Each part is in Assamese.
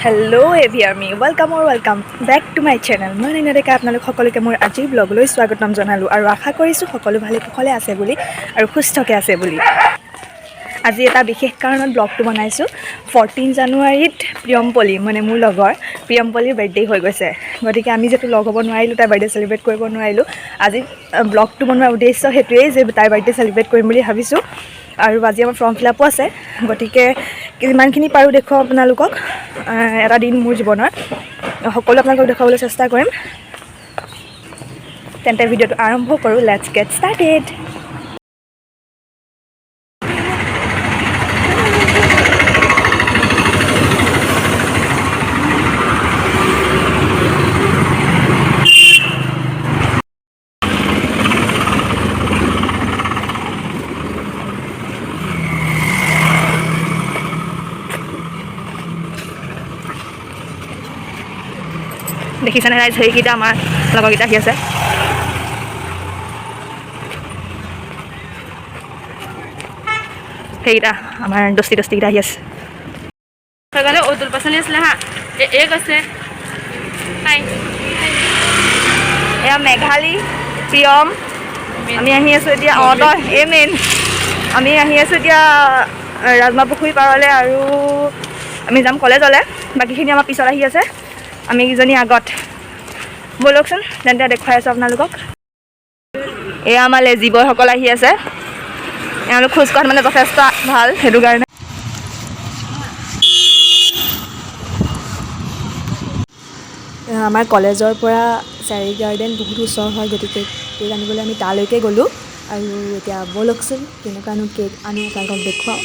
হেল্ল' এভিয়াৰমি welcome back to my channel. মই এনেকৈ আপোনালোক সকলোকে মোৰ আজিৰ ব্লগলৈ স্বাগতম জনালোঁ আৰু আশা কৰিছোঁ সকলো ভালে কুশলে আছে বুলি আৰু সুস্থকৈ আছে বুলি। আজি এটা বিশেষ কাৰণত ব্লগটো বনাইছোঁ। 14 জানুৱাৰীত প্ৰিয়ম্পলী মানে মোৰ লগৰ প্ৰিয়ম্পলীৰ বাৰ্থডে হৈ গৈছে, গতিকে আমি যিহেতু লগ হ'ব নোৱাৰিলোঁ, তাইৰ বাৰ্থডে চেলিব্ৰেট কৰিব নোৱাৰিলোঁ। আজি ব্লগটো বনোৱাৰ উদ্দেশ্য সেইটোৱেই যে তাইৰ বাৰ্থডে চেলিব্ৰেট কৰিম বুলি ভাবিছোঁ। আৰু আজি আমাৰ ফৰ্ম ফিল আপো আছে, গতিকে যিমানখিনি পাৰোঁ দেখুৱাম আপোনালোকক। এটা দিন মোৰ জীৱনৰ সকলো আপোনালোকক দেখুৱাবলৈ চেষ্টা কৰিম। তেন্তে ভিডিঅ'টো আৰম্ভ কৰোঁ। Let's gate started. দেখিছেনে ৰাইজ, সেইকেইটা আমাৰ লগৰকেইটা আহি আছে। সেইকেইটা আমাৰ দস্তিকেইটা আহি আছে। সেইকাৰণে অতুল পাচলি আছিলে হা, এক আছে এয়া মেঘালী, প্ৰিয়ম, আমি আহি আছোঁ এতিয়া। তই এই মেইন আমি আহি আছোঁ এতিয়া ৰাজমা পুখুৰী পাৰলৈ, আৰু আমি যাম কলেজলৈ। বাকীখিনি আমাৰ পিছত আহি আছে, আমি কেইজনী আগত। ব'লকচোন তেন্তে দেখুৱাই আছোঁ আপোনালোকক। এয়া আমাৰ লেজিবয়সকল আহি আছে। এওঁলোক খোজ কঢ়াত মানে যথেষ্ট ভাল, সেইটো কাৰণে। আমাৰ কলেজৰ পৰা চাৰি গাৰ্ডেন বহুত ওচৰ হয়, গতিকে কেক আনিবলৈ আমি তালৈকে গ'লোঁ। আৰু এতিয়া ব'লকচোন কেনেকুৱানো কেক আনো আপোনালোকক দেখুৱাওঁ।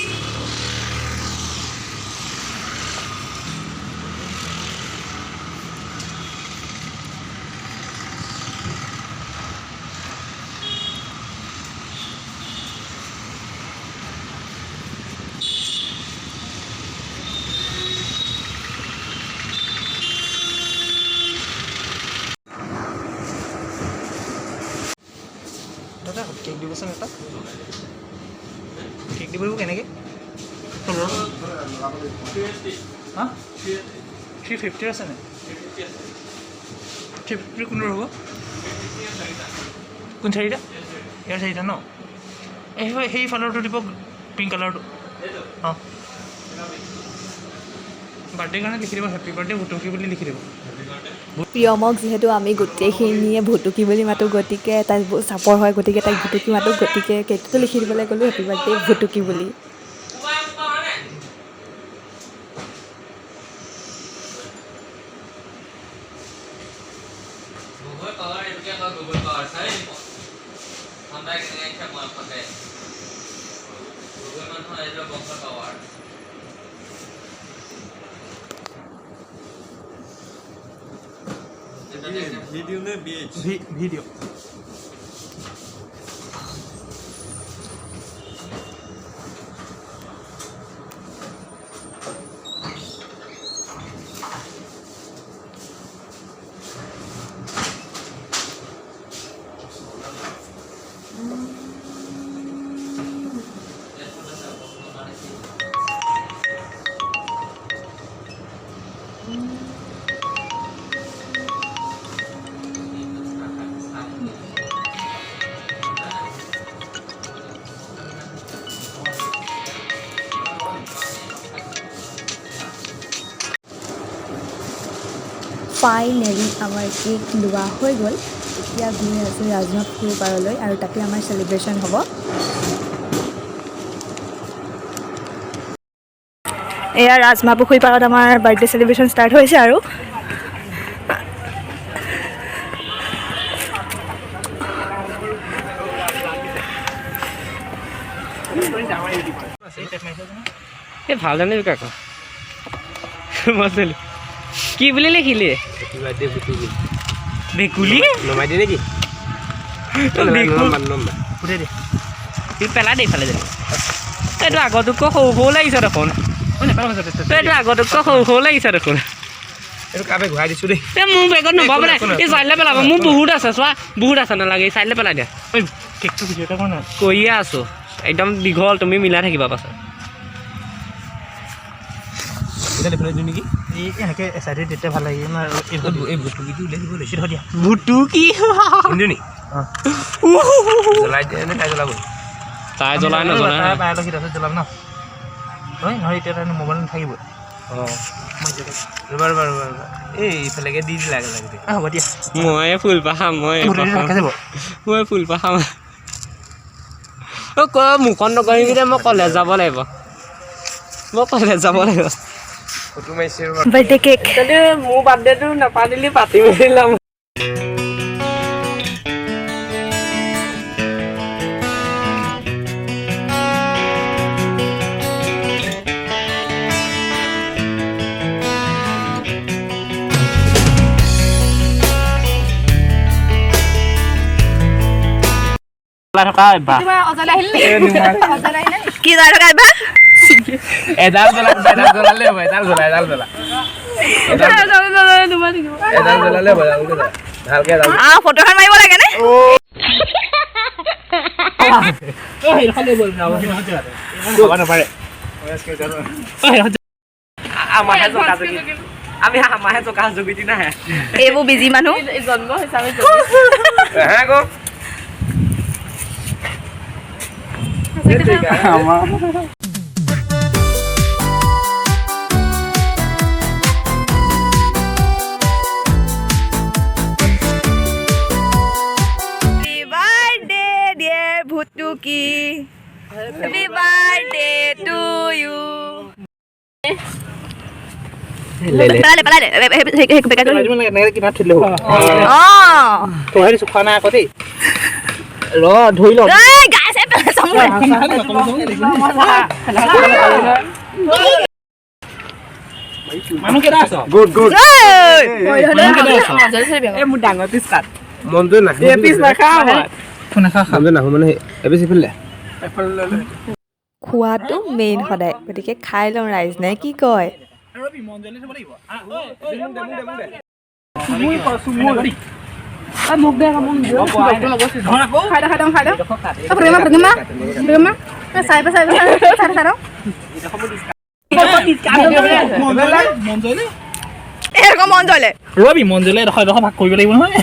দাদা কেক দিবচোন এটা। কেক দিব কেনেকৈ? হা 350 আছে নে? 350 কোনটো হ'ব? কোন চাৰিটা? ইয়াৰ চাৰিটা ন? সেই ফালৰটো দিব, পিংক কালাৰটো। অঁ, বাৰ্থডে কাৰণে লিখি দিব, হেপী বাৰ্থডে ভুটুকি বুলি লিখি দিব। প্ৰিয়মক যিহেতু আমি গোটেইখিনিয়ে ভুটুকি বুলি মাতোঁ, গতিকে তাই চাপৰ হয়, গতিকে তাইক ভুটুকি মাতোঁ। গতিকে কেকটো লিখি দিবলৈ ক'লোঁ হেপী বাৰ্থডে ভুটুকি বুলি। वीडियो में बीच ভিডিঅ' ফাইনেলি আমাৰ কেক লোৱা হৈ গ'ল। এতিয়া গৈ আছোঁ ৰাজমা পুখুৰী পাৰলৈ, আৰু তাতে আমাৰ চেলিব্ৰেশ্যন হ'ব। এয়া ৰাজমা পুখুৰী পাৰত আমাৰ বাৰ্থডে চেলিব্ৰেশ্যন ষ্টাৰ্ট হৈছে। আৰু এই ভাল জানে কাকা কি বুলি লিখিলি? ভেকুলী नमाई दे नेकी পেলা দেই ফালে জানি। এইটো আগতকৈ সৰু সৰু লাগিছে দেখোন। এইটো আগতকৈ সৰু সৰু লাগিছে দেখোন। এইটো কাবে ঘূৰাই দিছোঁ দেই। এই মোৰ বেগত নভৰাব নাই, এই চাইডলৈ পেলাব। মোৰ বহুত আছে, চোৱা বহুত আছে, নালাগে এই চাইডলৈ পেলাই দিয়া। কেকটো ভিডিঅ' এটা কৰা নাই? কৰিয়ে আছোঁ, একদম দীঘল, তুমি মিলাই থাকিবা পাছত। এটা ডিফাৰেণ্ট নেকি? এনেকৈ এচাইডে তেতিয়া ভাল লাগে আমাৰ এই বুটুকিটো উলিয়াই দিব লাগিছিল দিয়া বুটুকি কিন্তু নি জ্বলাই দিয়ে নে তাই জ্বলাব তাই জ্বলাই নজ্বলাই পাই লক্ষী তাৰপিছত জ্বলাম ন হয় নহয় এতিয়া তাৰ মোবাইল নাথাকিব অঁ ৰ'বা ৰ'বা ৰ'বা ৰ'বা এই ইফালেকে দি দিলা লাগে হ'ব দিয়া মই ফুলপাহ খাম মই ফুলপাহ খাম ক মুখখন নকৰিবি দে মই কলেজ যাব লাগিব ফটো মাৰিছে বাৰ্থডে কেক মোৰ বাৰ্থডেটো নাপাতিলি পাতি মেলি ল'ম থকা অভ্যাস কি যাই থকা এইবাৰ এডাল জ্বলালে হ'ব এডাল জ্বলাই এডাল জ্বলা এডাল জ্বলালে হ'ব ভালকৈ এডাল ফটোখন মাৰিব লাগে নে নাপাৰে আমাহে জকা যোগিতি নাহে এইবোৰ বিজি মানুহ জন্ম হিচাপে হা আকৌ ভুতুকি হেপী বাৰ্থডে টু ইউ পেলাই দে কিমান থৈ দিলোঁ অঁ তই দিছোঁ খোৱা নাই আকৌ দেই ৰ ধৰি ল গাই চাই পেলাই চাম মানুহ কেইটা আছ গুড মোৰ ডাঙৰ পিছ কাট মনটো নাহে পিছ নাখাওঁ মনটো নাহো মানে এপিচ ইফালে খোৱাটো মেইন সদায় গতিকে খাই লওঁ ৰাইজ নে কি কয় মোক দে কামোৰ খাই দে চাই এৰকম মন চলে ৰবি মন জলে এডোখৰ ভাগ কৰিব লাগিব নহয়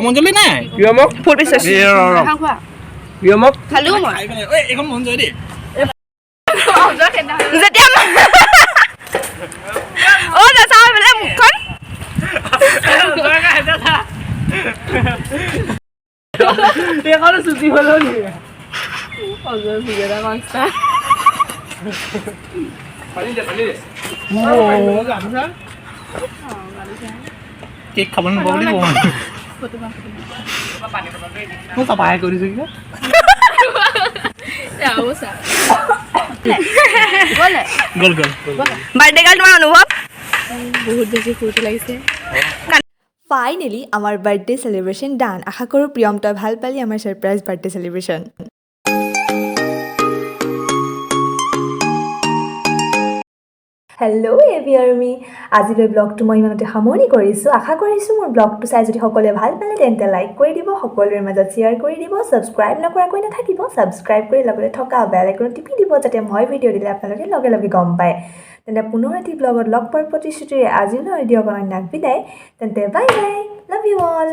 মন জলে নাই কিয় মোক ফুল পিছেছ কিয় মোক খালো মই এইখন মন জয় দেই যেতিয়া অ না চাও বলে মুখখন এখন ছুটি হলো নি অজয় সুগেৰা মাংসা কেক খাব নাপাব বুলি ক'ব মই চাফাই কৰিছোঁ কি গ'ল বাৰ্থডে গাৰ্ল তোমাৰ অনুভব বহুত বেছি ফূৰ্তি লাগিছে ফাইনেলি আমাৰ বাৰ্থডে সেলিব্ৰেশন ডান আশা কৰোঁ প্ৰিয়ম তই ভাল পালি আমাৰ সাৰপ্ৰাইজ বাৰ্থডে সেলিব্ৰেশন হেল্ল' এভি আৰ্মি আজিলৈ ব্লগটো মই ইমানতে সামৰণি কৰিছোঁ আশা কৰিছোঁ মোৰ ব্লগটো চাই যদি সকলোৱে ভাল পালে তেন্তে লাইক কৰি দিব সকলোৰে মাজত শ্বেয়াৰ কৰি দিব ছাবস্ক্ৰাইব নকৰাকৈ নাথাকিব ছাবস্ক্ৰাইব কৰি লগতে থকা বেল আইকন টিপি দিব যাতে মই ভিডিঅ' দিলে আপোনালোকে লগে লগে গম পায় তেন্তে পুনৰ এটি ব্লগত লগ পোৱাৰ প্ৰতিশ্ৰুতিৰে আজিলৈ দিয়ক অন্যাক বিদায় তেন্তে bye bye love you all